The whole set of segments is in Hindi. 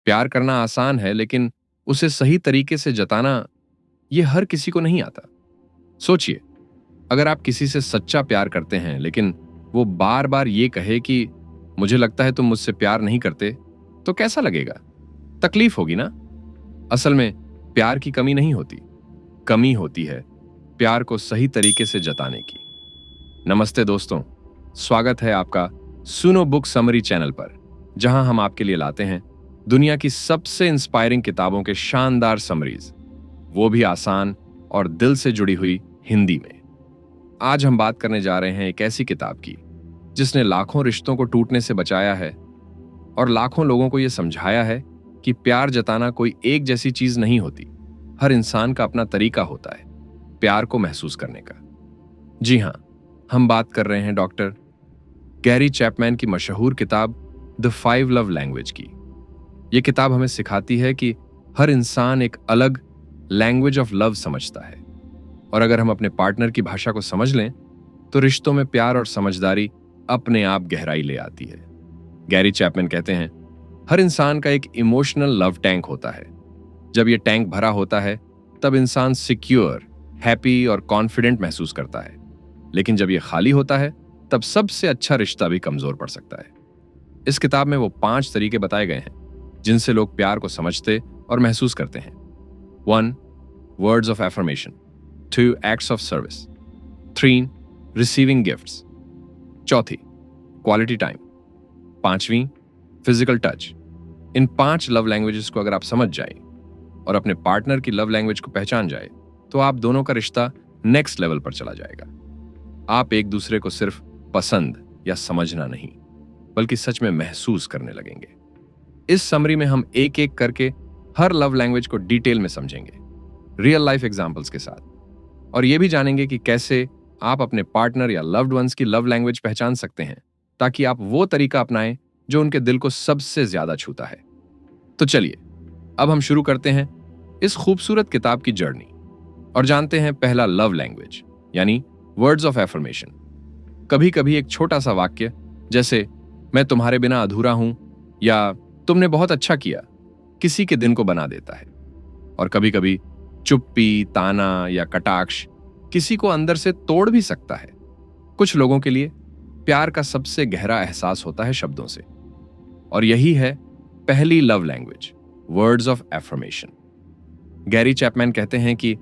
प्यार करना आसान है, लेकिन उसे सही तरीके से जताना ये हर किसी को नहीं आता। सोचिए, अगर आप किसी से सच्चा प्यार करते हैं लेकिन वो बार बार ये कहे कि मुझे लगता है तुम मुझसे प्यार नहीं करते, तो कैसा लगेगा? तकलीफ होगी ना? असल में प्यार की कमी नहीं होती, कमी होती है प्यार को सही तरीके से जताने की। नमस्ते दोस्तों, स्वागत है आपका सुनो बुक समरी चैनल पर, जहां हम आपके लिए लाते हैं दुनिया की सबसे इंस्पायरिंग किताबों के शानदार समरीज, वो भी आसान और दिल से जुड़ी हुई हिंदी में। आज हम बात करने जा रहे हैं एक ऐसी किताब की जिसने लाखों रिश्तों को टूटने से बचाया है और लाखों लोगों को यह समझाया है कि प्यार जताना कोई एक जैसी चीज नहीं होती। हर इंसान का अपना तरीका होता है प्यार को महसूस करने का। जी हां, हम बात कर रहे हैं डॉक्टर गैरी चैपमैन की मशहूर किताब द 5 लव लैंग्वेज की। यह किताब हमें सिखाती है कि हर इंसान एक अलग लैंग्वेज ऑफ लव समझता है, और अगर हम अपने पार्टनर की भाषा को समझ लें तो रिश्तों में प्यार और समझदारी अपने आप गहराई ले आती है। गैरी चैपमैन कहते हैं, हर इंसान का एक इमोशनल लव टैंक होता है। जब यह टैंक भरा होता है तब इंसान सिक्योर, हैप्पी और कॉन्फिडेंट महसूस करता है, लेकिन जब यह खाली होता है तब सबसे अच्छा रिश्ता भी कमजोर पड़ सकता है। इस किताब में वो 5 तरीके बताए गए हैं जिनसे लोग प्यार को समझते और महसूस करते हैं। 1. Words of affirmation. 2. Acts of service. 3. Receiving gifts. 4. Quality time. 5वीं फिजिकल टच। इन 5 लव लैंग्वेजेस को अगर आप समझ जाए और अपने पार्टनर की लव लैंग्वेज को पहचान जाए तो आप दोनों का रिश्ता नेक्स्ट लेवल पर चला जाएगा। आप एक दूसरे को सिर्फ पसंद या समझना नहीं, बल्कि सच में महसूस करने लगेंगे। इस समरी में हम एक एक करके हर लव लैंग्वेज को डिटेल में समझेंगे, रियल लाइफ एग्जांपल्स के साथ, और यह भी जानेंगे कि कैसे आप अपने पार्टनर या लव्ड वंस की लव लैंग्वेज पहचान सकते हैं, ताकि आप वो तरीका अपनाएं जो उनके दिल को सबसे ज्यादा छूता है। तो चलिए, अब हम शुरू करते हैं इस खूबसूरत किताब की जर्नी और जानते हैं पहला लव लैंग्वेज, यानी वर्ड्स ऑफ एफर्मेशन। कभी कभी एक छोटा सा वाक्य जैसे मैं तुम्हारे बिना अधूरा हूं या तुमने बहुत अच्छा किया किसी के दिन को बना देता है, और कभी कभी चुप्पी, ताना या कटाक्ष किसी को अंदर से तोड़ भी सकता है। कुछ लोगों के लिए प्यार का सबसे गहरा एहसास होता है शब्दों से, और यही है पहली love language, words of affirmation. Gary Chapman कहते हैं कि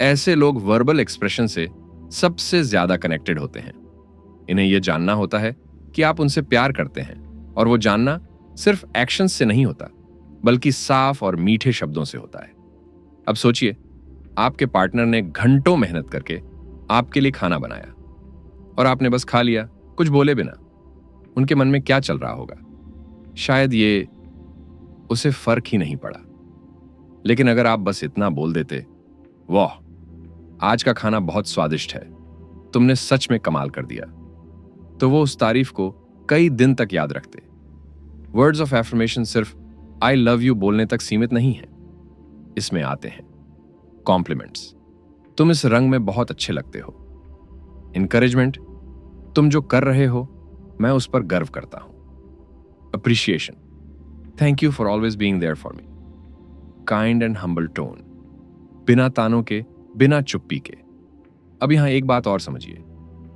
ऐसे लोग वर्बल एक्सप्रेशन से सबसे ज्यादा कनेक्टेड होते हैं। इन्हें यह जानना होता है कि आप उनसे प्यार करते हैं, और वो जानना सिर्फ एक्शन से नहीं होता, बल्कि साफ और मीठे शब्दों से होता है। अब सोचिए, आपके पार्टनर ने घंटों मेहनत करके आपके लिए खाना बनाया और आपने बस खा लिया, कुछ बोले बिना। उनके मन में क्या चल रहा होगा? शायद ये उसे फर्क ही नहीं पड़ा। लेकिन अगर आप बस इतना बोल देते, वाह, आज का खाना बहुत स्वादिष्ट है, तुमने सच में कमाल कर दिया, तो वो उस तारीफ को कई दिन तक याद रखते। वर्ड्स ऑफ एफर्मेशन सिर्फ आई लव यू बोलने तक सीमित नहीं है। इसमें आते हैं कॉम्प्लीमेंट्स। तुम इस रंग में बहुत अच्छे लगते हो। इंकरेजमेंट, तुम जो कर रहे हो मैं उस पर गर्व करता हूं। Appreciation, thank you for always being there for me. Kind and humble tone, बिना तानों के, बिना चुप्पी के। अब यहां एक बात और समझिए,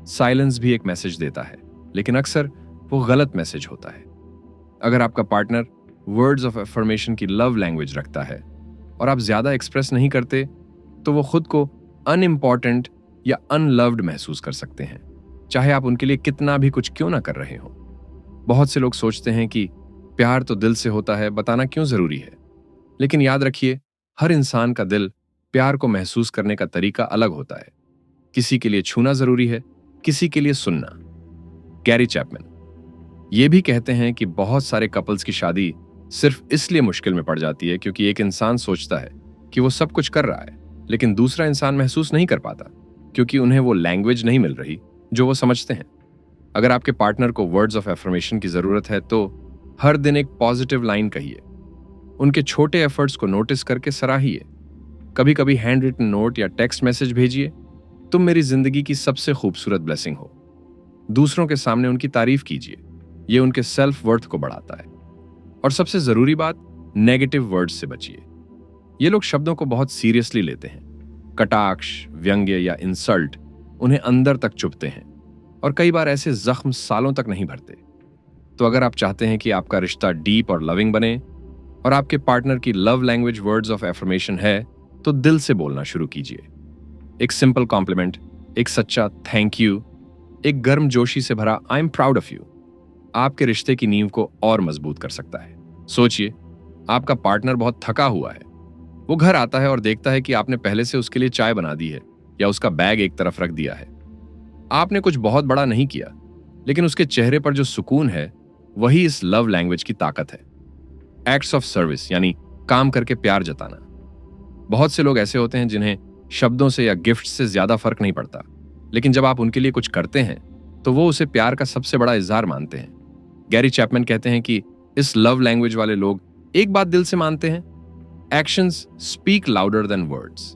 साइलेंस भी एक मैसेज देता है, लेकिन अक्सर वो गलत मैसेज होता है। अगर आपका पार्टनर वर्ड्स ऑफ एफर्मेशन की लव लैंग्वेज रखता है और आप ज्यादा एक्सप्रेस नहीं करते, तो वो खुद को अनइम्पॉर्टेंट या अनलव्ड महसूस कर सकते हैं, चाहे आप उनके लिए कितना भी कुछ क्यों ना कर रहे हो। बहुत से लोग सोचते हैं कि प्यार तो दिल से होता है, बताना क्यों जरूरी है। लेकिन याद रखिए, हर इंसान का दिल प्यार को महसूस करने का तरीका अलग होता है। किसी के लिए छूना जरूरी है, किसी के लिए सुनना। गैरी चैपमैन ये भी कहते हैं कि बहुत सारे कपल्स की शादी सिर्फ इसलिए मुश्किल में पड़ जाती है क्योंकि एक इंसान सोचता है कि वो सब कुछ कर रहा है, लेकिन दूसरा इंसान महसूस नहीं कर पाता क्योंकि उन्हें वो लैंग्वेज नहीं मिल रही जो वो समझते हैं। अगर आपके पार्टनर को वर्ड्स ऑफ एफर्मेशन की जरूरत है तो हर दिन एक पॉजिटिव लाइन कहिए। उनके छोटे एफर्ट्स को नोटिस करके सराहिए। कभी कभी हैंड रिटन नोट या टेक्स्ट मैसेज भेजिए, तुम मेरी जिंदगी की सबसे खूबसूरत ब्लेसिंग हो। दूसरों के सामने उनकी तारीफ कीजिए, ये उनके सेल्फ वर्थ को बढ़ाता है। और सबसे जरूरी बात, नेगेटिव वर्ड्स से बचिए। ये लोग शब्दों को बहुत सीरियसली लेते हैं। कटाक्ष, व्यंग्य या इंसल्ट उन्हें अंदर तक चुभते हैं और कई बार ऐसे जख्म सालों तक नहीं भरते। तो अगर आप चाहते हैं कि आपका रिश्ता डीप और लविंग बने और आपके पार्टनर की love language words of affirmation है, तो दिल से बोलना शुरू कीजिए। एक सिंपल कॉम्प्लीमेंट, एक सच्चा थैंक यू, एक गर्म जोशी से भरा I am proud of you आपके रिश्ते की नींव को और मजबूत कर सकता है। सोचिए, आपका पार्टनर बहुत थका हुआ है। वो घर आता है और देखता है कि आपने पहले से उसके लिए चाय बना दी है या उसका बैग एक तरफ रख दिया है। आपने कुछ बहुत बड़ा नहीं किया, लेकिन उसके चेहरे पर जो सुकून है वही इस लव लैंग्वेज की ताकत है। एक्ट्स ऑफ सर्विस यानी काम करके प्यार जताना। बहुत से लोग ऐसे होते हैं जिन्हें शब्दों से या गिफ्ट से ज्यादा फर्क नहीं पड़ता, लेकिन जब आप उनके लिए कुछ करते हैं तो वो उसे प्यार का सबसे बड़ा इजहार मानते हैं। गैरी चैपमैन कहते हैं कि इस लव लैंग्वेज वाले लोग एक बात दिल से मानते हैं, actions speak louder than words.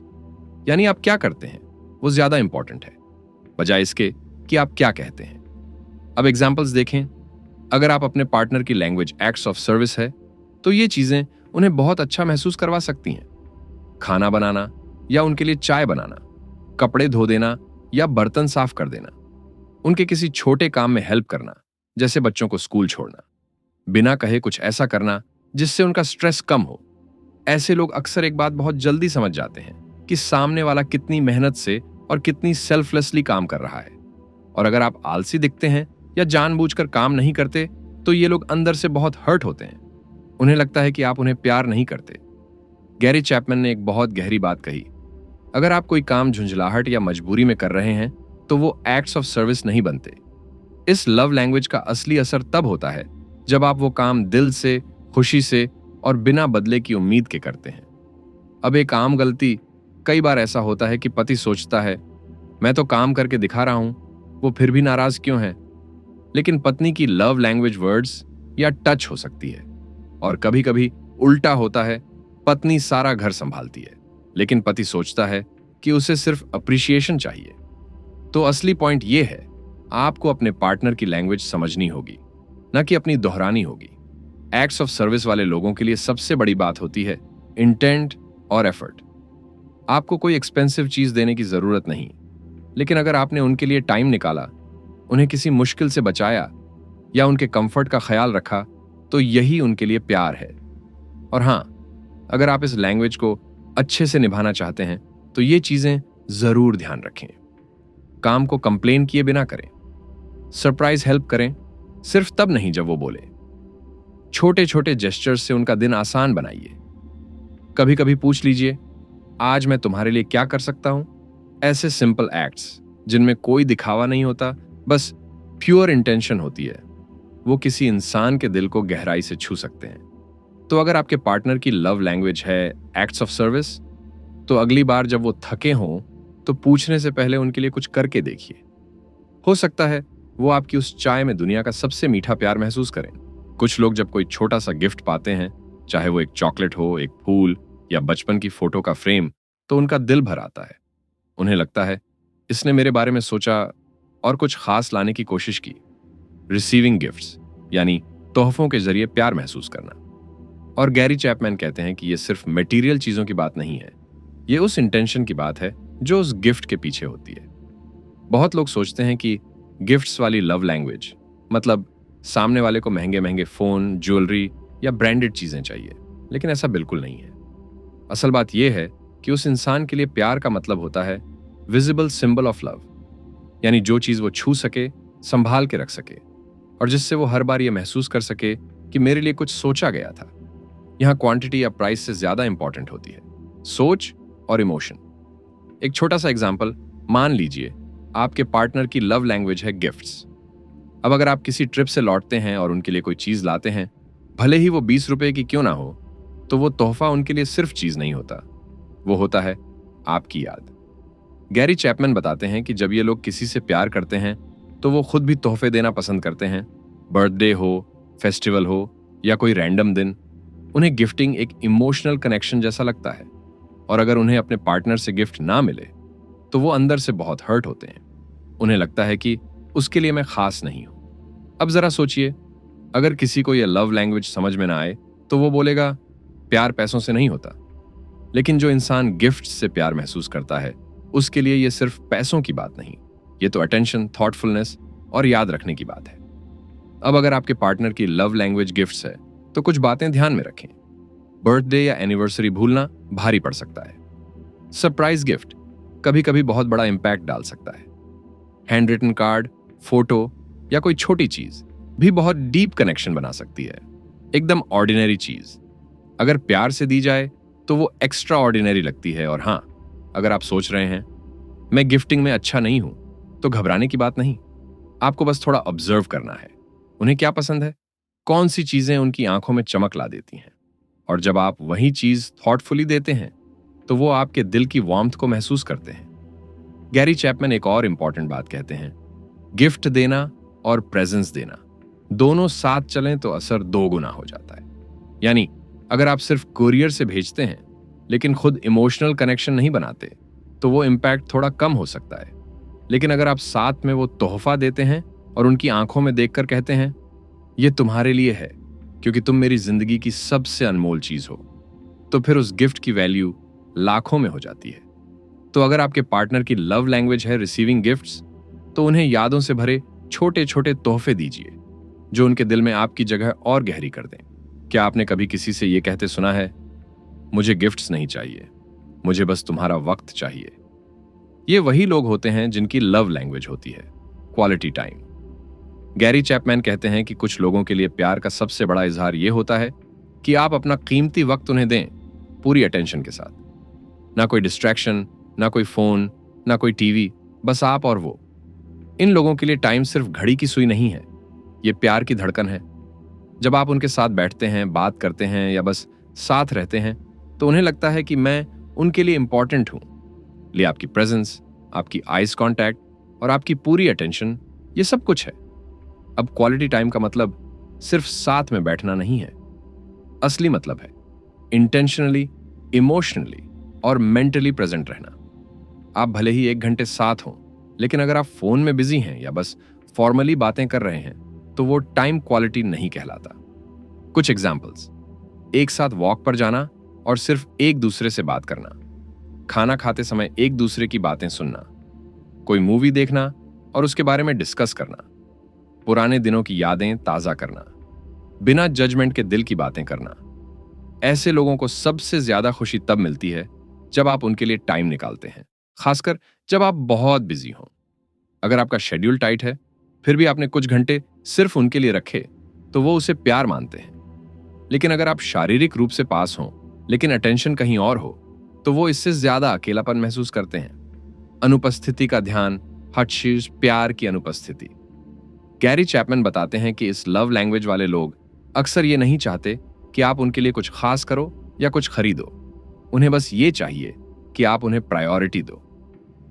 यानी आप क्या करते हैं वो ज्यादा इंपॉर्टेंट है, बजाय इसके कि आप क्या कहते हैं। अब एग्जाम्पल्स देखें। अगर आप अपने पार्टनर की लैंग्वेज एक्ट्स ऑफ सर्विस है, तो ये चीजें उन्हें बहुत अच्छा महसूस करवा सकती हैं। खाना बनाना या उनके लिए चाय बनाना, कपड़े धो देना या बर्तन साफ कर देना, उनके किसी छोटे काम में हेल्प करना, जैसे बच्चों को स्कूल छोड़ना, बिना कहे कुछ ऐसा करना जिससे उनका स्ट्रेस कम हो। ऐसे लोग अक्सर एक बात बहुत जल्दी समझ जाते हैं कि सामने वाला कितनी मेहनत से और कितनी सेल्फलेसली काम कर रहा है। और अगर आप आलसी दिखते हैं या जानबूझकर काम नहीं करते, तो ये लोग अंदर से बहुत हर्ट होते हैं। उन्हें लगता है कि आप उन्हें प्यार नहीं करते। गैरी चैपमैन ने एक बहुत गहरी बात कही, अगर आप कोई काम झुंझलाहट या मजबूरी में कर रहे हैं तो वो एक्ट्स ऑफ सर्विस नहीं बनते। इस लव लैंग्वेज का असली असर तब होता है जब आप वो काम दिल से, खुशी से और बिना बदले की उम्मीद के करते हैं। अब एक आम गलती कई बार ऐसा होता है कि पति सोचता है मैं तो काम करके दिखा रहा हूं, वो फिर भी नाराज क्यों है। लेकिन पत्नी की लव लैंग्वेज वर्ड्स या टच हो सकती है। और कभी कभी उल्टा होता है, पत्नी सारा घर संभालती है लेकिन पति सोचता है कि उसे सिर्फ अप्रिसिएशन चाहिए। तो असली पॉइंट यह है, आपको अपने पार्टनर की लैंग्वेज समझनी होगी, न कि अपनी दोहरानी होगी। एक्ट्स ऑफ सर्विस वाले लोगों के लिए सबसे बड़ी बात होती है इंटेंट और एफर्ट। आपको कोई एक्सपेंसिव चीज देने की जरूरत नहीं, लेकिन अगर आपने उनके लिए टाइम निकाला, उन्हें किसी मुश्किल से बचाया या उनके कंफर्ट का ख्याल रखा, तो यही उनके लिए प्यार है। और हां, अगर आप इस लैंग्वेज को अच्छे से निभाना चाहते हैं तो ये चीजें जरूर ध्यान रखें। काम को कंप्लेन किए बिना करें। सरप्राइज हेल्प करें, सिर्फ तब नहीं जब वो बोले। छोटे छोटे जेस्चर्स से उनका दिन आसान बनाइए। कभी कभी पूछ लीजिए, आज मैं तुम्हारे लिए क्या कर सकता हूं। ऐसे सिंपल एक्ट्स जिनमें कोई दिखावा नहीं होता, बस प्योर इंटेंशन होती है, वो किसी इंसान के दिल को गहराई से छू सकते हैं। तो अगर आपके पार्टनर की लव लैंग्वेज है एक्ट्स ऑफ सर्विस, तो अगली बार जब वो थके हों तो पूछने से पहले उनके लिए कुछ करके देखिए। हो सकता है वो आपकी उस चाय में दुनिया का सबसे मीठा प्यार महसूस करें। कुछ लोग जब कोई छोटा सा गिफ्ट पाते हैं, चाहे वो एक चॉकलेट हो, एक फूल या बचपन की फोटो का फ्रेम, तो उनका दिल भर आता है। उन्हें लगता है इसने मेरे बारे में सोचा और कुछ खास लाने की कोशिश की। रिसीविंग गिफ्ट्स यानी तोहफों के जरिए प्यार महसूस करना। और गैरी चैपमैन कहते हैं कि ये सिर्फ मटेरियल चीजों की बात नहीं है, ये उस इंटेंशन की बात है जो उस गिफ्ट के पीछे होती है। बहुत लोग सोचते हैं कि गिफ्ट्स वाली लव लैंग्वेज मतलब सामने वाले को महंगे महंगे फोन, ज्वेलरी या ब्रांडेड चीजें चाहिए, लेकिन ऐसा बिल्कुल नहीं है। असल बात यह है कि उस इंसान के लिए प्यार का मतलब होता है विजिबल सिंबल ऑफ लव, यानी जो चीज वो छू सके, संभाल के रख सके और जिससे वो हर बार ये महसूस कर सके कि मेरे लिए कुछ सोचा गया था। यहां क्वांटिटी या प्राइस से ज्यादा इंपॉर्टेंट होती है सोच और इमोशन। एक छोटा सा एग्जांपल, मान लीजिए आपके पार्टनर की लव लैंग्वेज है गिफ्ट्स। अब अगर आप किसी ट्रिप से लौटते हैं और उनके लिए कोई चीज लाते हैं, भले ही वो 20 रुपए की क्यों ना हो, तो वो तोहफा उनके लिए सिर्फ चीज नहीं होता, वो होता है आपकी याद। गैरी चैपमैन बताते हैं कि जब ये लोग किसी से प्यार करते हैं तो वो खुद भी तोहफे देना पसंद करते हैं। बर्थडे हो, फेस्टिवल हो या कोई रैंडम दिन, उन्हें गिफ्टिंग एक इमोशनल कनेक्शन जैसा लगता है। और अगर उन्हें अपने पार्टनर से गिफ्ट ना मिले तो वो अंदर से बहुत हर्ट होते हैं। उन्हें लगता है कि उसके लिए मैं खास नहीं हूं। अब जरा सोचिए, अगर किसी को यह लव लैंग्वेज समझ में ना आए तो वो बोलेगा प्यार पैसों से नहीं होता, लेकिन जो इंसान गिफ्ट से प्यार महसूस करता है उसके लिए यह सिर्फ पैसों की बात नहीं, ये तो अटेंशन, थॉटफुलनेस और याद रखने की बात है। अब अगर आपके पार्टनर की लव लैंग्वेज गिफ्ट्स है तो कुछ बातें ध्यान में रखें। बर्थडे या एनिवर्सरी भूलना भारी पड़ सकता है। सरप्राइज गिफ्ट कभी कभी बहुत बड़ा इंपैक्ट डाल सकता है। हैंड रिटन कार्ड, फोटो या कोई छोटी चीज भी बहुत डीप कनेक्शन बना सकती है। एकदम ऑर्डिनरी चीज अगर प्यार से दी जाए तो वो एक्स्ट्रा ऑर्डिनरी लगती है। और हां, अगर आप सोच रहे हैं मैं गिफ्टिंग में अच्छा नहीं हूं, तो घबराने की बात नहीं। आपको बस थोड़ा ऑब्जर्व करना है, उन्हें क्या पसंद है, कौन सी चीजें उनकी आंखों में चमक ला देती हैं। और जब आप वही चीज थॉटफुली देते हैं तो वो आपके दिल की वार्मथ को महसूस करते हैं। गैरी चैपमैन एक और इंपॉर्टेंट बात कहते हैं, गिफ्ट देना और प्रेजेंस देना दोनों साथ चलें तो असर 2 गुना हो जाता है। यानी अगर आप सिर्फ कुरियर से भेजते हैं लेकिन खुद इमोशनल कनेक्शन नहीं बनाते तो वो इंपैक्ट थोड़ा कम हो सकता है। लेकिन अगर आप साथ में वो तोहफा देते हैं और उनकी आंखों में देखकर कहते हैं ये तुम्हारे लिए है क्योंकि तुम मेरी जिंदगी की सबसे अनमोल चीज हो, तो फिर उस गिफ्ट की वैल्यू लाखों में हो जाती है। तो अगर आपके पार्टनर की लव लैंग्वेज है रिसीविंग गिफ्ट्स, तो उन्हें यादों से भरे छोटे छोटे तोहफे दीजिए जो उनके दिल में आपकी जगह और गहरी कर दें। क्या आपने कभी किसी से यह कहते सुना है, मुझे गिफ्ट्स नहीं चाहिए, मुझे बस तुम्हारा वक्त चाहिए? ये वही लोग होते हैं जिनकी लव लैंग्वेज होती है क्वालिटी टाइम। गैरी चैपमैन कहते हैं कि कुछ लोगों के लिए प्यार का सबसे बड़ा इजहार यह होता है कि आप अपना कीमती वक्त उन्हें दें, पूरी अटेंशन के साथ। ना कोई डिस्ट्रैक्शन, ना कोई फोन, ना कोई टीवी, बस आप और वो। इन लोगों के लिए टाइम सिर्फ घड़ी की सुई नहीं है, ये प्यार की धड़कन है। जब आप उनके साथ बैठते हैं, बात करते हैं या बस साथ रहते हैं तो उन्हें लगता है कि मैं उनके लिए इंपॉर्टेंट हूं। लिए आपकी प्रेजेंस, आपकी आईज कांटेक्ट और आपकी पूरी अटेंशन, ये सब कुछ है। अब क्वालिटी टाइम का मतलब सिर्फ साथ में बैठना नहीं है। असली मतलब है इंटेंशनली, इमोशनली और मेंटली प्रेजेंट रहना। आप भले ही 1 घंटे साथ हों, लेकिन अगर आप फोन में बिजी हैं या बस फॉर्मली बातें कर रहे हैं तो वो टाइम क्वालिटी नहीं कहलाता। कुछ एग्जाम्पल्स, एक साथ वॉक पर जाना और सिर्फ एक दूसरे से बात करना, खाना खाते समय एक दूसरे की बातें सुनना, कोई मूवी देखना और उसके बारे में डिस्कस करना, पुराने दिनों की यादें ताजा करना, बिना जजमेंट के दिल की बातें करना। ऐसे लोगों को सबसे ज्यादा खुशी तब मिलती है जब आप उनके लिए टाइम निकालते हैं, खासकर जब आप बहुत बिजी हों। अगर आपका शेड्यूल टाइट है फिर भी आपने कुछ घंटे सिर्फ उनके लिए रखे तो वो उसे प्यार मानते हैं। लेकिन अगर आप शारीरिक रूप से पास हों लेकिन अटेंशन कहीं और हो तो वो इससे ज्यादा अकेलापन महसूस करते हैं। अनुपस्थिति का ध्यान, हटशीश प्यार की अनुपस्थिति। गैरी चैपमैन बताते हैं कि इस लव लैंग्वेज वाले लोग अक्सर ये नहीं चाहते कि आप उनके लिए कुछ खास करो या कुछ खरीदो। उन्हें बस ये चाहिए कि आप उन्हें प्रायोरिटी दो।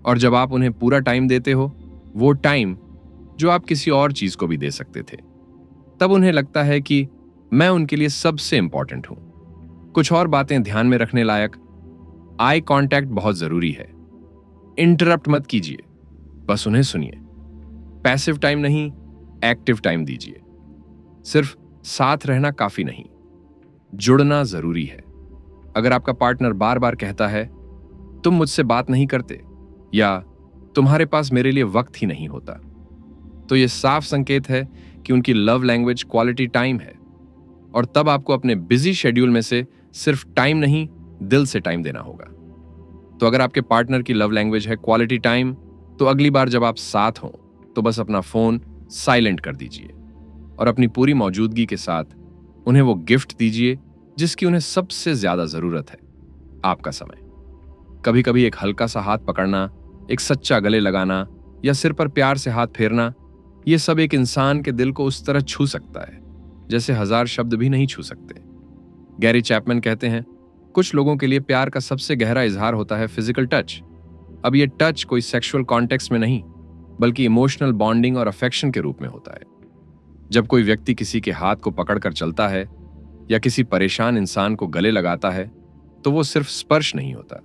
और जब आप उन्हें पूरा टाइम देते हो, वो टाइम जो आप किसी और चीज को भी दे सकते थे, तब उन्हें लगता है कि मैं उनके लिए सबसे इंपॉर्टेंट हूं। कुछ और बातें ध्यान में रखने लायक, आई कांटेक्ट बहुत जरूरी है। इंटरप्ट मत कीजिए, बस उन्हें सुनिए। पैसिव टाइम नहीं, एक्टिव टाइम दीजिए। सिर्फ साथ रहना काफी नहीं, जुड़ना जरूरी है। अगर आपका पार्टनर बार बार कहता है तुम मुझसे बात नहीं करते या तुम्हारे पास मेरे लिए वक्त ही नहीं होता, तो यह साफ संकेत है कि उनकी लव लैंग्वेज क्वालिटी टाइम है। और तब आपको अपने बिजी शेड्यूल में से सिर्फ टाइम नहीं, दिल से टाइम देना होगा। तो अगर आपके पार्टनर की लव लैंग्वेज है क्वालिटी टाइम, तो अगली बार जब आप साथ हों तो बस अपना फोन साइलेंट कर दीजिए और अपनी पूरी मौजूदगी के साथ उन्हें वो गिफ्ट दीजिए जिसकी उन्हें सबसे ज्यादा जरूरत है, आपका समय। कभी कभी एक हल्का सा हाथ पकड़ना, एक सच्चा गले लगाना या सिर पर प्यार से हाथ फेरना, ये सब एक इंसान के दिल को उस तरह छू सकता है जैसे 1000 शब्द भी नहीं छू सकते। गैरी चैपमैन कहते हैं कुछ लोगों के लिए प्यार का सबसे गहरा इजहार होता है फिजिकल टच। अब ये टच कोई सेक्सुअल कॉन्टेक्स्ट में नहीं, बल्कि इमोशनल बॉन्डिंग और अफेक्शन के रूप में होता है। जब कोई व्यक्ति किसी के हाथ को पकड़कर चलता है या किसी परेशान इंसान को गले लगाता है तो वो सिर्फ स्पर्श नहीं होता,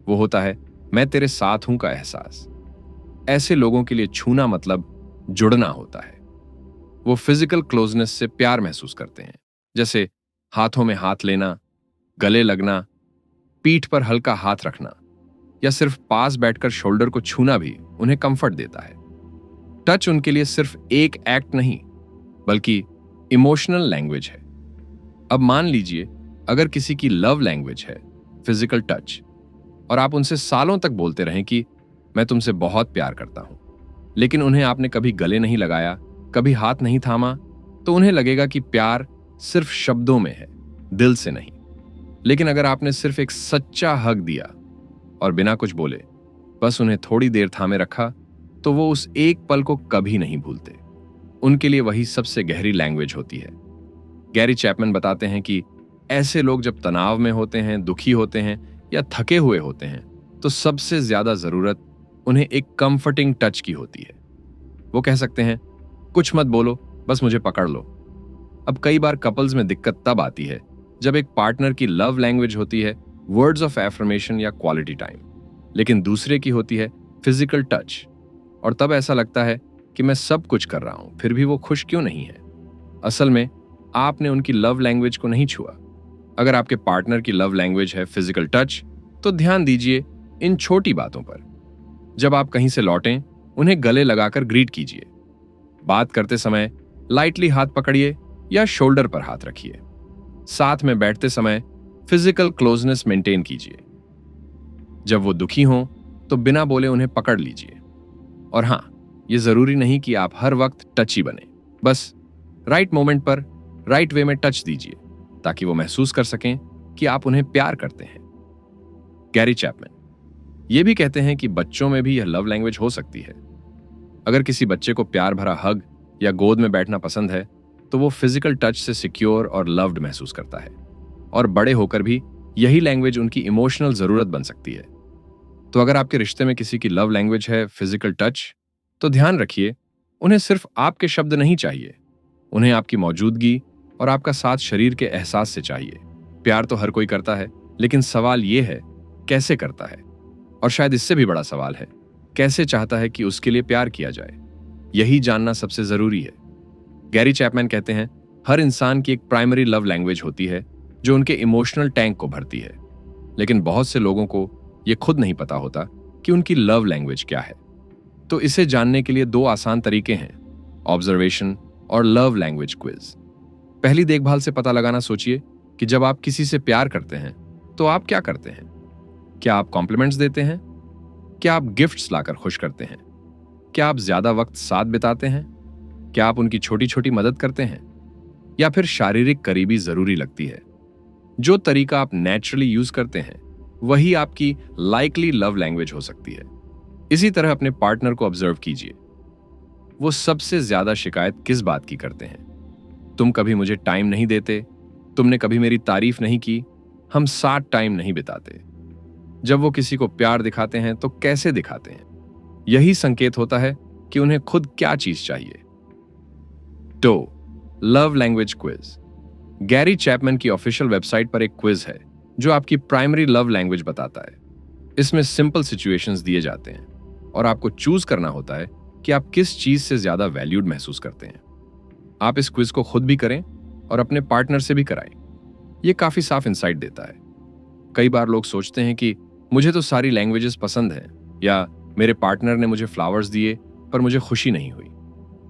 वो होता है मैं तेरे साथ हूं का एहसास। ऐसे लोगों के लिए छूना मतलब जुड़ना होता है। वो फिजिकल क्लोजनेस से प्यार महसूस करते हैं, जैसे हाथों में हाथ लेना, गले लगना, पीठ पर हल्का हाथ रखना या सिर्फ पास बैठकर शोल्डर को छूना भी उन्हें कंफर्ट देता है। टच उनके लिए सिर्फ एक एक्ट नहीं, बल्कि इमोशनल लैंग्वेज है। अब मान लीजिए अगर किसी की लव लैंग्वेज है फिजिकल टच, और आप उनसे सालों तक बोलते रहें कि मैं तुमसे बहुत प्यार करता हूं, लेकिन उन्हें आपने कभी गले नहीं लगाया, कभी हाथ नहीं थामा, तो उन्हें लगेगा कि प्यार सिर्फ शब्दों में है, दिल से नहीं। लेकिन अगर आपने सिर्फ एक सच्चा हग दिया और बिना कुछ बोले बस उन्हें थोड़ी देर थामे रखा, तो वो उस एक पल को कभी नहीं भूलते। उनके लिए वही सबसे गहरी लैंग्वेज होती है। गैरी चैपमैन बताते हैं कि ऐसे लोग जब तनाव में होते हैं, दुखी होते हैं या थके हुए होते हैं, तो सबसे ज्यादा जरूरत उन्हें एक कंफर्टिंग टच की होती है। वो कह सकते हैं, कुछ मत बोलो, बस मुझे पकड़ लो। अब कई बार कपल्स में दिक्कत तब आती है जब एक पार्टनर की लव लैंग्वेज होती है वर्ड्स ऑफ एफर्मेशन या क्वालिटी टाइम, लेकिन दूसरे की होती है फिजिकल टच, और तब ऐसा लगता है कि मैं सब कुछ कर रहा हूं, फिर भी वो खुश क्यों नहीं है। असल में आपने उनकी लव लैंग्वेज को नहीं छुआ। अगर आपके पार्टनर की लव लैंग्वेज है फिजिकल टच, तो ध्यान दीजिए इन छोटी बातों पर। जब आप कहीं से लौटें, उन्हें गले लगाकर ग्रीट कीजिए। बात करते समय लाइटली हाथ पकड़िए या शोल्डर पर हाथ रखिए। साथ में बैठते समय फिजिकल क्लोजनेस मेंटेन कीजिए। जब वो दुखी हों तो बिना बोले उन्हें पकड़ लीजिए। और हां, ये जरूरी नहीं कि आप हर वक्त टची बने, बस राइट मोमेंट पर राइट वे में टच दीजिए ताकि वो महसूस कर सकें कि आप उन्हें प्यार करते हैं। गैरी चैपमैन ये भी कहते हैं कि बच्चों में भी यह लव लैंग्वेज हो सकती है। अगर किसी बच्चे को प्यार भरा हग या गोद में बैठना पसंद है, तो वो फिजिकल टच से सिक्योर और लव्ड महसूस करता है, और बड़े होकर भी यही लैंग्वेज उनकी इमोशनल जरूरत बन सकती है। तो अगर आपके रिश्ते में किसी की लव लैंग्वेज है फिजिकल टच, तो ध्यान रखिए उन्हें सिर्फ आपके शब्द नहीं चाहिए, उन्हें आपकी मौजूदगी और आपका साथ शरीर के एहसास से चाहिए। प्यार तो हर कोई करता है, लेकिन सवाल यह है कैसे करता है, और शायद इससे भी बड़ा सवाल है कैसे चाहता है कि उसके लिए प्यार किया जाए। यही जानना सबसे जरूरी है। गैरी चैपमैन कहते हैं, हर इंसान की एक प्राइमरी लव लैंग्वेज होती है जो उनके इमोशनल टैंक को भरती है, लेकिन बहुत से लोगों को यह खुद नहीं पता होता कि उनकी लव लैंग्वेज क्या है। तो इसे जानने के लिए दो आसान तरीके हैं, ऑब्जर्वेशन और लव लैंग्वेज क्विज। पहली देखभाल से पता लगाना सोचिए कि जब आप किसी से प्यार करते हैं तो आप क्या करते हैं। क्या आप कॉम्प्लीमेंट्स देते हैं? क्या आप गिफ्ट्स लाकर खुश करते हैं? क्या आप ज्यादा वक्त साथ बिताते हैं? क्या आप उनकी छोटी छोटी मदद करते हैं, या फिर शारीरिक करीबी जरूरी लगती है? जो तरीका आप नेचुरली यूज करते हैं वही आपकी लाइकली लव लैंग्वेज हो सकती है। इसी तरह अपने पार्टनर को ऑब्जर्व कीजिए। वो सबसे ज्यादा शिकायत किस बात की करते हैं? तुम कभी मुझे टाइम नहीं देते, तुमने कभी मेरी तारीफ नहीं की, हम साथ टाइम नहीं बिताते। जब वो किसी को प्यार दिखाते हैं तो कैसे दिखाते हैं? यही संकेत होता है कि उन्हें खुद क्या चीज चाहिए। तो love language quiz. Gary Chapman की ऑफिशियल वेबसाइट पर एक क्विज है जो आपकी प्राइमरी लव लैंग्वेज बताता है। इसमें सिंपल सिचुएशंस दिए जाते हैं और आपको चूज करना होता है कि आप किस चीज से ज्यादा वैल्यूड महसूस करते हैं। आप इस क्विज को खुद भी करें और अपने पार्टनर से भी कराएं। यह काफी साफ इंसाइट देता है। कई बार लोग सोचते हैं कि मुझे तो सारी लैंग्वेजेस पसंद हैं, या मेरे पार्टनर ने मुझे फ्लावर्स दिए पर मुझे खुशी नहीं हुई।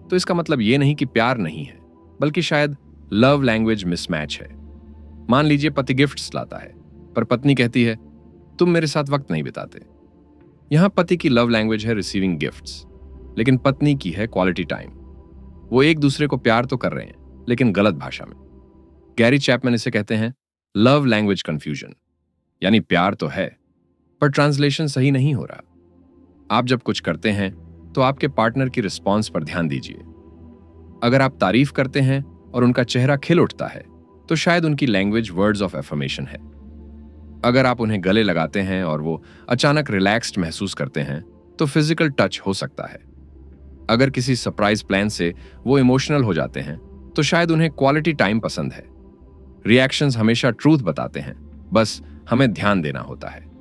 तो इसका मतलब यह नहीं कि प्यार नहीं है, बल्कि शायद लव लैंग्वेज मिसमैच है। मान लीजिए पति गिफ्ट्स लाता है पर पत्नी कहती है तुम मेरे साथ वक्त नहीं बिताते। यहां पति की लव लैंग्वेज है रिसीविंग गिफ्ट्स, लेकिन पत्नी की है क्वालिटी टाइम। वो एक दूसरे को प्यार तो कर रहे हैं, लेकिन गलत भाषा में। गैरी चैपमैन इसे कहते हैं लव लैंग्वेज कंफ्यूजन, यानी प्यार तो है पर ट्रांसलेशन सही नहीं हो रहा। आप जब कुछ करते हैं तो आपके पार्टनर की रिस्पॉन्स पर ध्यान दीजिए। अगर आप तारीफ करते हैं और उनका चेहरा खिल उठता है तो शायद उनकी लैंग्वेज वर्ड्स ऑफ एफर्मेशन है। अगर आप उन्हें गले लगाते हैं और वो अचानक रिलैक्स्ड महसूस करते हैं तो फिजिकल टच हो सकता है। अगर किसी सरप्राइज प्लान से वो इमोशनल हो जाते हैं तो शायद उन्हें क्वालिटी टाइम पसंद है। रिएक्शंस हमेशा ट्रूथ बताते हैं, बस हमें ध्यान देना होता है।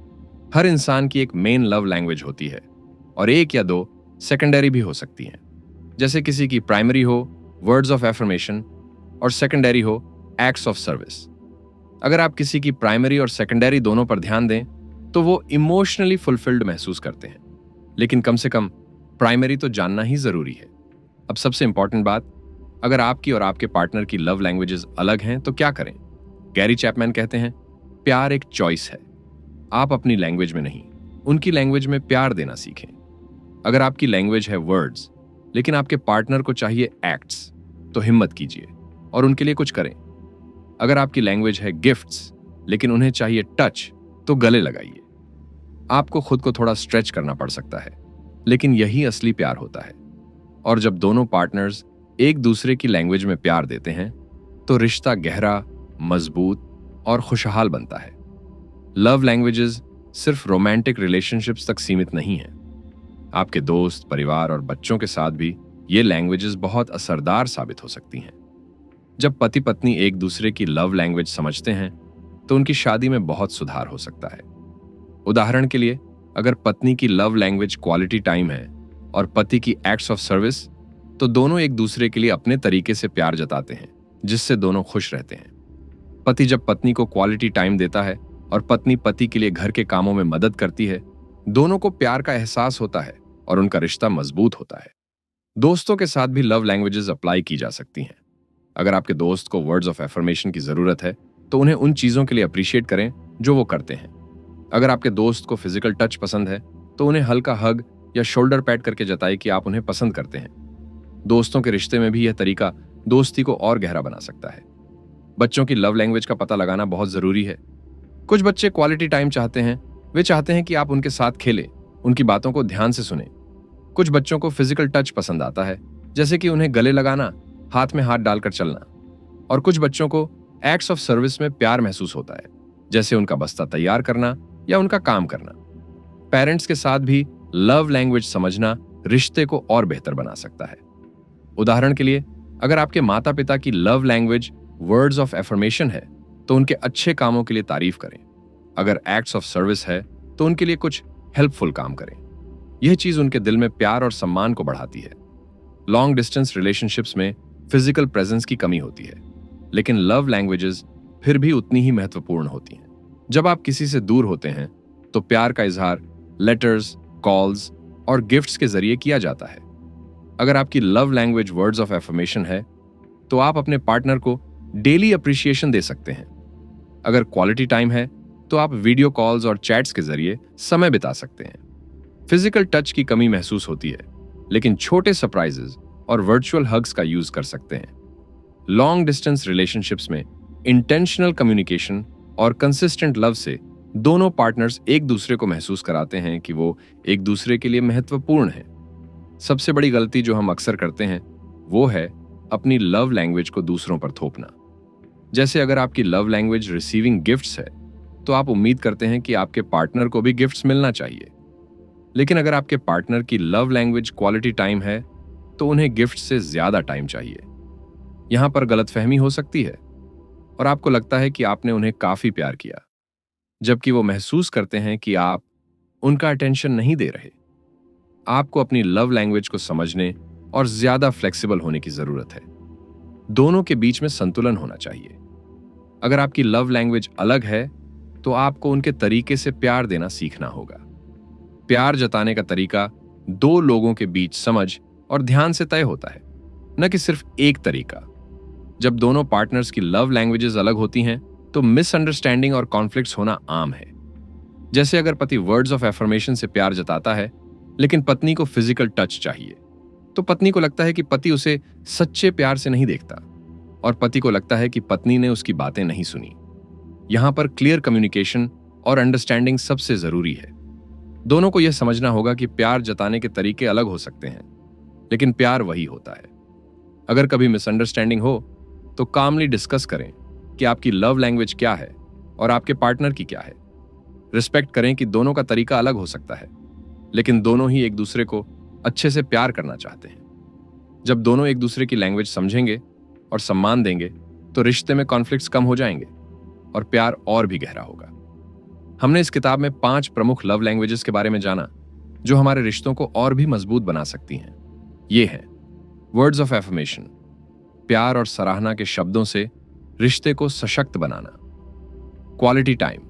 हर इंसान की एक मेन लव लैंग्वेज होती है और एक या दो सेकेंडरी भी हो सकती हैं। जैसे किसी की प्राइमरी हो वर्ड्स ऑफ एफर्मेशन और सेकेंडरी हो एक्ट्स ऑफ सर्विस। अगर आप किसी की प्राइमरी और सेकेंडरी दोनों पर ध्यान दें तो वो इमोशनली फुलफिल्ड महसूस करते हैं, लेकिन कम से कम प्राइमरी तो जानना ही जरूरी है। अब सबसे इंपॉर्टेंट बात, अगर आपकी और आपके पार्टनर की लव लैंग्वेजेस अलग हैं तो क्या करें? गैरी चैपमैन कहते हैं, प्यार एक चॉइस है। आप अपनी लैंग्वेज में नहीं, उनकी लैंग्वेज में प्यार देना सीखें। अगर आपकी लैंग्वेज है वर्ड्स लेकिन आपके पार्टनर को चाहिए एक्ट्स, तो हिम्मत कीजिए और उनके लिए कुछ करें। अगर आपकी लैंग्वेज है गिफ्ट्स लेकिन उन्हें चाहिए टच, तो गले लगाइए। आपको खुद को थोड़ा स्ट्रेच करना पड़ सकता है, लेकिन यही असली प्यार होता है। और जब दोनों पार्टनर्स एक दूसरे की लैंग्वेज में प्यार देते हैं तो रिश्ता गहरा, मजबूत और खुशहाल बनता है। लव लैंग्वेजेस सिर्फ रोमांटिक रिलेशनशिप्स तक सीमित नहीं हैं। आपके दोस्त, परिवार और बच्चों के साथ भी ये लैंग्वेजेस बहुत असरदार साबित हो सकती हैं। जब पति पत्नी एक दूसरे की लव लैंग्वेज समझते हैं तो उनकी शादी में बहुत सुधार हो सकता है। उदाहरण के लिए, अगर पत्नी की लव लैंग्वेज क्वालिटी टाइम है और पति की एक्ट्स ऑफ सर्विस, तो दोनों एक दूसरे के लिए अपने तरीके से प्यार जताते हैं, जिससे दोनों खुश रहते हैं। पति जब पत्नी को क्वालिटी टाइम देता है और पत्नी पति के लिए घर के कामों में मदद करती है, दोनों को प्यार का एहसास होता है और उनका रिश्ता मजबूत होता है। दोस्तों के साथ भी लव लैंग्वेजेस अप्लाई की जा सकती हैं। अगर आपके दोस्त को वर्ड्स ऑफ एफर्मेशन की जरूरत है तो उन्हें उन चीजों के लिए अप्रिशिएट करें जो वो करते हैं। अगर आपके दोस्त को फिजिकल टच पसंद है तो उन्हें हल्का हग या शोल्डर पैड करके जताएं कि आप उन्हें पसंद करते हैं। दोस्तों के रिश्ते में भी यह तरीका दोस्ती को और गहरा बना सकता है। बच्चों की लव लैंग्वेज का पता लगाना बहुत जरूरी है। कुछ बच्चे क्वालिटी टाइम चाहते हैं, वे चाहते हैं कि आप उनके साथ खेलें, उनकी बातों को ध्यान से सुनें। कुछ बच्चों को फिजिकल टच पसंद आता है, जैसे कि उन्हें गले लगाना, हाथ में हाथ डालकर चलना। और कुछ बच्चों को एक्ट्स ऑफ सर्विस में प्यार महसूस होता है, जैसे उनका बस्ता तैयार करना या उनका काम करना। पेरेंट्स के साथ भी लव लैंग्वेज समझना रिश्ते को और बेहतर बना सकता है। उदाहरण के लिए, अगर आपके माता पिता की love language words of affirmation है तो उनके अच्छे कामों के लिए तारीफ करें। अगर एक्ट्स ऑफ सर्विस है तो उनके लिए कुछ हेल्पफुल काम करें। यह चीज उनके दिल में प्यार और सम्मान को बढ़ाती है। लॉन्ग डिस्टेंस रिलेशनशिप्स में फिजिकल प्रेजेंस की कमी होती है, लेकिन लव लैंग्वेजेस फिर भी उतनी ही महत्वपूर्ण होती हैं। जब आप किसी से दूर होते हैं तो प्यार का इजहार लेटर्स, कॉल्स और गिफ्ट्स के जरिए किया जाता है। अगर आपकी love language words of affirmation है तो आप अपने पार्टनर को डेली अप्रिशिएशन दे सकते हैं। अगर क्वालिटी टाइम है तो आप वीडियो कॉल्स और चैट्स के जरिए समय बिता सकते हैं। फिजिकल टच की कमी महसूस होती है, लेकिन छोटे सरप्राइजेस और वर्चुअल हग्स का यूज कर सकते हैं। लॉन्ग डिस्टेंस रिलेशनशिप्स में इंटेंशनल कम्युनिकेशन और कंसिस्टेंट लव से दोनों पार्टनर्स एक दूसरे को महसूस कराते हैं कि वो एक दूसरे के लिए महत्वपूर्ण हैं। सबसे बड़ी गलती जो हम अक्सर करते हैं वो है अपनी लव लैंग्वेज को दूसरों पर थोपना। जैसे अगर आपकी लव लैंग्वेज रिसीविंग गिफ्ट्स है तो आप उम्मीद करते हैं कि आपके पार्टनर को भी गिफ्ट्स मिलना चाहिए। लेकिन अगर आपके पार्टनर की लव लैंग्वेज क्वालिटी टाइम है तो उन्हें गिफ्ट से ज्यादा टाइम चाहिए। यहां पर गलतफहमी हो सकती है और आपको लगता है कि आपने उन्हें काफी प्यार किया, जबकि वो महसूस करते हैं कि आप उनका अटेंशन नहीं दे रहे। आपको अपनी लव लैंग्वेज को समझने और ज्यादा फ्लेक्सिबल होने की जरूरत है। दोनों के बीच में संतुलन होना चाहिए। अगर आपकी लव लैंग्वेज अलग है तो आपको उनके तरीके से प्यार देना सीखना होगा। प्यार जताने का तरीका दो लोगों के बीच समझ और ध्यान से तय होता है, न कि सिर्फ एक तरीका। जब दोनों पार्टनर्स की लव लैंग्वेजेस अलग होती हैं तो मिसअंडरस्टैंडिंग और कॉन्फ्लिक्ट्स होना आम है। जैसे अगर पति वर्ड्स ऑफ एफर्मेशन से प्यार जताता है लेकिन पत्नी को फिजिकल टच चाहिए, तो पत्नी को लगता है कि पति उसे सच्चे प्यार से नहीं देखता और पति को लगता है कि पत्नी ने उसकी बातें नहीं सुनी। यहां पर क्लियर कम्युनिकेशन और अंडरस्टैंडिंग सबसे जरूरी है। दोनों को यह समझना होगा कि प्यार जताने के तरीके अलग हो सकते हैं, लेकिन प्यार वही होता है। अगर कभी मिसअंडरस्टैंडिंग हो तो कामली डिस्कस करें कि आपकी लव लैंग्वेज क्या है और आपके पार्टनर की क्या है। रिस्पेक्ट करें कि दोनों का तरीका अलग हो सकता है, लेकिन दोनों ही एक दूसरे को अच्छे से प्यार करना चाहते हैं। जब दोनों एक दूसरे की लैंग्वेज समझेंगे और सम्मान देंगे तो रिश्ते में कॉन्फ्लिक्ट्स कम हो जाएंगे और प्यार और भी गहरा होगा। हमने इस किताब में 5 प्रमुख लव लैंग्वेजेस के बारे में जाना जो हमारे रिश्तों को और भी मजबूत बना सकती हैं। ये हैं वर्ड्स ऑफ एफर्मेशन, प्यार और सराहना के शब्दों से रिश्ते को सशक्त बनाना। क्वालिटी टाइम,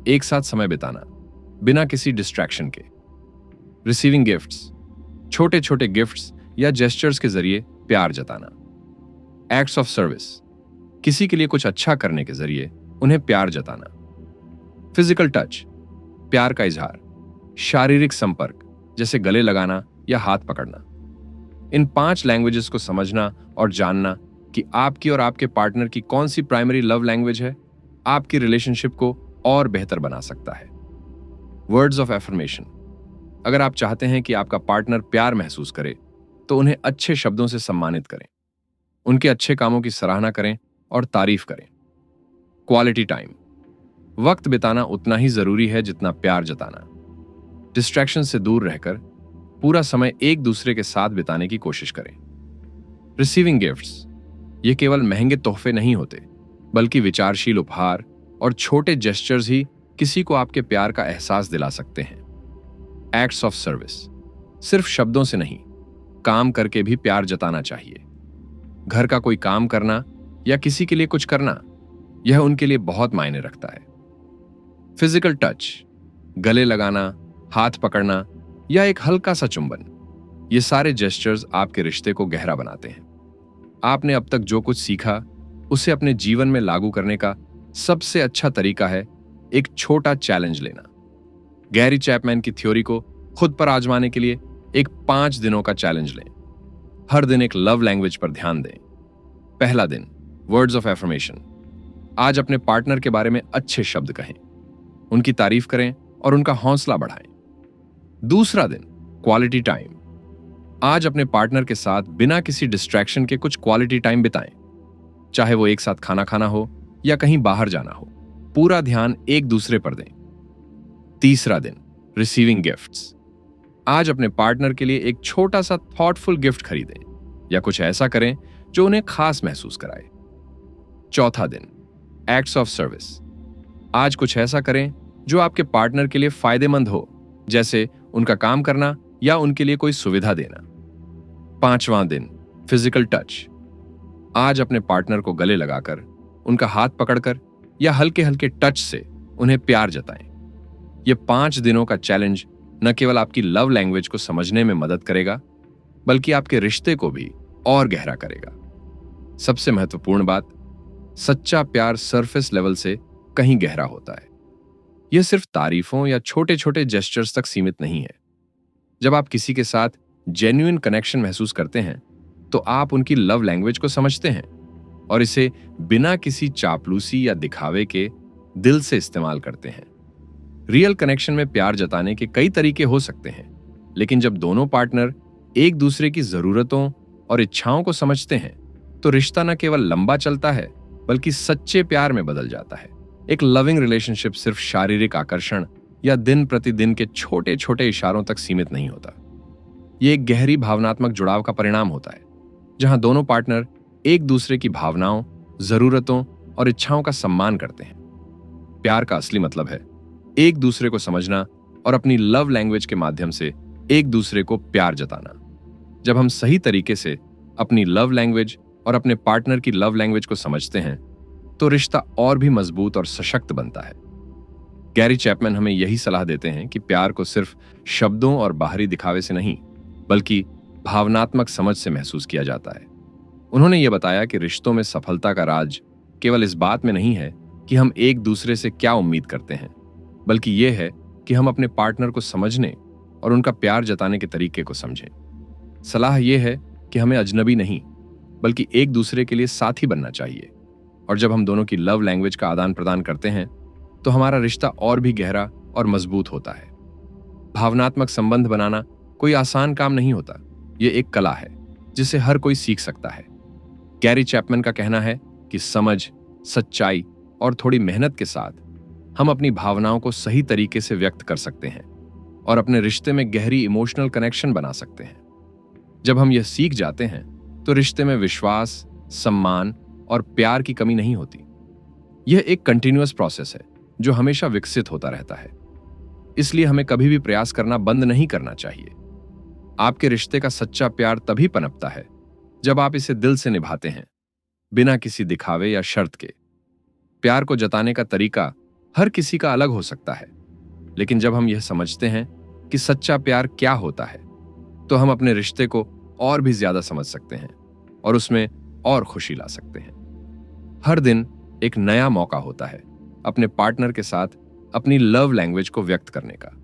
एक साथ समय बिताना बिना किसी डिस्ट्रैक्शन के। रिसीविंग गिफ्ट्स, छोटे छोटे गिफ्ट्स या जेस्चर्स के जरिए प्यार जताना। एक्ट्स ऑफ सर्विस, किसी के लिए कुछ अच्छा करने के जरिए उन्हें प्यार जताना। फिजिकल टच, प्यार का इजहार, शारीरिक संपर्क जैसे गले लगाना या हाथ पकड़ना। इन 5 लैंग्वेजेस को समझना और जानना कि आपकी और आपके पार्टनर की कौन सी प्राइमरी लव लैंग्वेज है, आपकी रिलेशनशिप को और बेहतर बना सकता है। वर्ड्स ऑफ एफर्मेशन, अगर आप चाहते हैं कि आपका पार्टनर प्यार महसूस करे तो उन्हें अच्छे शब्दों से सम्मानित करें, उनके अच्छे कामों की सराहना करें और तारीफ करें। क्वालिटी टाइम, वक्त बिताना उतना ही जरूरी है जितना प्यार जताना। डिस्ट्रैक्शन से दूर रहकर पूरा समय एक दूसरे के साथ बिताने की कोशिश करें। रिसीविंग गिफ्ट्स, ये केवल महंगे तोहफे नहीं होते, बल्कि विचारशील उपहार और छोटे जेस्चर्स ही किसी को आपके प्यार का एहसास दिला सकते हैं। एक्ट्स ऑफ सर्विस, सिर्फ शब्दों से नहीं, काम करके भी प्यार जताना चाहिए। घर का कोई काम करना या किसी के लिए कुछ करना, यह उनके लिए बहुत मायने रखता है। फिजिकल टच, गले लगाना, हाथ पकड़ना या एक हल्का सा चुंबन, ये सारे जेस्चर्स आपके रिश्ते को गहरा बनाते हैं। आपने अब तक जो कुछ सीखा उसे अपने जीवन में लागू करने का सबसे अच्छा तरीका है एक छोटा चैलेंज लेना। गैरी चैपमैन की थ्योरी को खुद पर आजमाने के लिए एक 5 दिनों का चैलेंज लें। हर दिन एक लव लैंग्वेज पर ध्यान दें। पहला दिन, वर्ड्स ऑफ एफर्मेशन, आज अपने पार्टनर के बारे में अच्छे शब्द कहें, उनकी तारीफ करें और उनका हौसला बढ़ाएं। दूसरा दिन, क्वालिटी टाइम, आज अपने पार्टनर के साथ बिना किसी डिस्ट्रैक्शन के कुछ क्वालिटी टाइम बिताएं, चाहे वो एक साथ खाना खाना हो या कहीं बाहर जाना हो, पूरा ध्यान एक दूसरे पर दें। तीसरा दिन, रिसीविंग गिफ्ट्स, आज अपने पार्टनर के लिए एक छोटा सा थॉटफुल गिफ्ट खरीदें या कुछ ऐसा करें जो उन्हें खास महसूस कराए। चौथा दिन, एक्ट्स ऑफ सर्विस, आज कुछ ऐसा करें जो आपके पार्टनर के लिए फायदेमंद हो, जैसे उनका काम करना या उनके लिए कोई सुविधा देना। पांचवां दिन, फिजिकल टच, आज अपने पार्टनर को गले लगाकर, उनका हाथ पकड़कर या हल्के हल्के टच से उन्हें प्यार जताएं। यह 5 दिनों का चैलेंज न केवल आपकी लव लैंग्वेज को समझने में मदद करेगा, बल्कि आपके रिश्ते को भी और गहरा करेगा। सबसे महत्वपूर्ण बात, सच्चा प्यार सरफेस लेवल से कहीं गहरा होता है। यह सिर्फ तारीफों या छोटे छोटे जेस्चर्स तक सीमित नहीं है। जब आप किसी के साथ जेन्युइन कनेक्शन महसूस करते हैं तो आप उनकी लव लैंग्वेज को समझते हैं और इसे बिना किसी चापलूसी या दिखावे के दिल से इस्तेमाल करते हैं। रियल कनेक्शन में प्यार जताने के कई तरीके हो सकते हैं, लेकिन जब दोनों पार्टनर एक दूसरे की जरूरतों और इच्छाओं को समझते हैं तो रिश्ता न केवल लंबा चलता है, बल्कि सच्चे प्यार में बदल जाता है। एक लविंग रिलेशनशिप सिर्फ शारीरिक आकर्षण या दिन प्रतिदिन के छोटे छोटे इशारों तक सीमित नहीं होता। यह एक गहरी भावनात्मक जुड़ाव का परिणाम होता है, जहां दोनों पार्टनर एक दूसरे की भावनाओं, जरूरतों और इच्छाओं का सम्मान करते हैं। प्यार का असली मतलब है एक दूसरे को समझना और अपनी लव लैंग्वेज के माध्यम से एक दूसरे को प्यार जताना। जब हम सही तरीके से अपनी लव लैंग्वेज और अपने पार्टनर की लव लैंग्वेज को समझते हैं तो रिश्ता और भी मजबूत और सशक्त बनता है। गैरी चैपमैन हमें यही सलाह देते हैं कि प्यार को सिर्फ शब्दों और बाहरी दिखावे से नहीं, बल्कि भावनात्मक समझ से महसूस किया जाता है। उन्होंने ये बताया कि रिश्तों में सफलता का राज केवल इस बात में नहीं है कि हम एक दूसरे से क्या उम्मीद करते हैं, बल्कि यह है कि हम अपने पार्टनर को समझने और उनका प्यार जताने के तरीके को समझें। सलाह यह है कि हमें अजनबी नहीं, बल्कि एक दूसरे के लिए साथी बनना चाहिए। और जब हम दोनों की लव लैंग्वेज का आदान प्रदान करते हैं तो हमारा रिश्ता और भी गहरा और मजबूत होता है। भावनात्मक संबंध बनाना कोई आसान काम नहीं होता। यह एक कला है जिसे हर कोई सीख सकता है। गैरी चैपमैन का कहना है कि समझ, सच्चाई और थोड़ी मेहनत के साथ हम अपनी भावनाओं को सही तरीके से व्यक्त कर सकते हैं और अपने रिश्ते में गहरी इमोशनल कनेक्शन बना सकते हैं। जब हम यह सीख जाते हैं तो रिश्ते में विश्वास, सम्मान और प्यार की कमी नहीं होती। यह एक कंटिन्यूअस प्रोसेस है जो हमेशा विकसित होता रहता है। इसलिए हमें कभी भी प्रयास करना बंद नहीं करना चाहिए। आपके रिश्ते का सच्चा प्यार तभी पनपता है जब आप इसे दिल से निभाते हैं, बिना किसी दिखावे या शर्त के। प्यार को जताने का तरीका हर किसी का अलग हो सकता है, लेकिन जब हम यह समझते हैं कि सच्चा प्यार क्या होता है, तो हम अपने रिश्ते को और भी ज्यादा समझ सकते हैं और उसमें और खुशी ला सकते हैं। हर दिन एक नया मौका होता है अपने पार्टनर के साथ अपनी लव लैंग्वेज को व्यक्त करने का।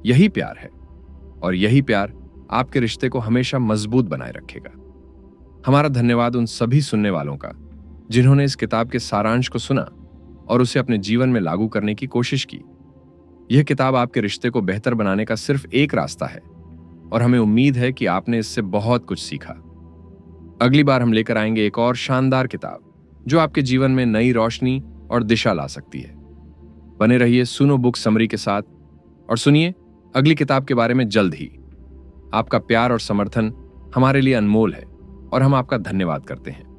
यही प्यार है, और यही प्यार आपके रिश्ते को हमेशा मजबूत बनाए रखेगा। हमारा धन्यवाद उन सभी सुनने वालों का जिन्होंने इस किताब के सारांश को सुना और उसे अपने जीवन में लागू करने की कोशिश की। यह किताब आपके रिश्ते को बेहतर बनाने का सिर्फ एक रास्ता है, और हमें उम्मीद है कि आपने इससे बहुत कुछ सीखा। अगली बार हम लेकर आएंगे एक और शानदार किताब जो आपके जीवन में नई रोशनी और दिशा ला सकती है। बने रहिए सुनो बुक समरी के साथ और सुनिए अगली किताब के बारे में जल्द ही। आपका प्यार और समर्थन हमारे लिए अनमोल है और हम आपका धन्यवाद करते हैं।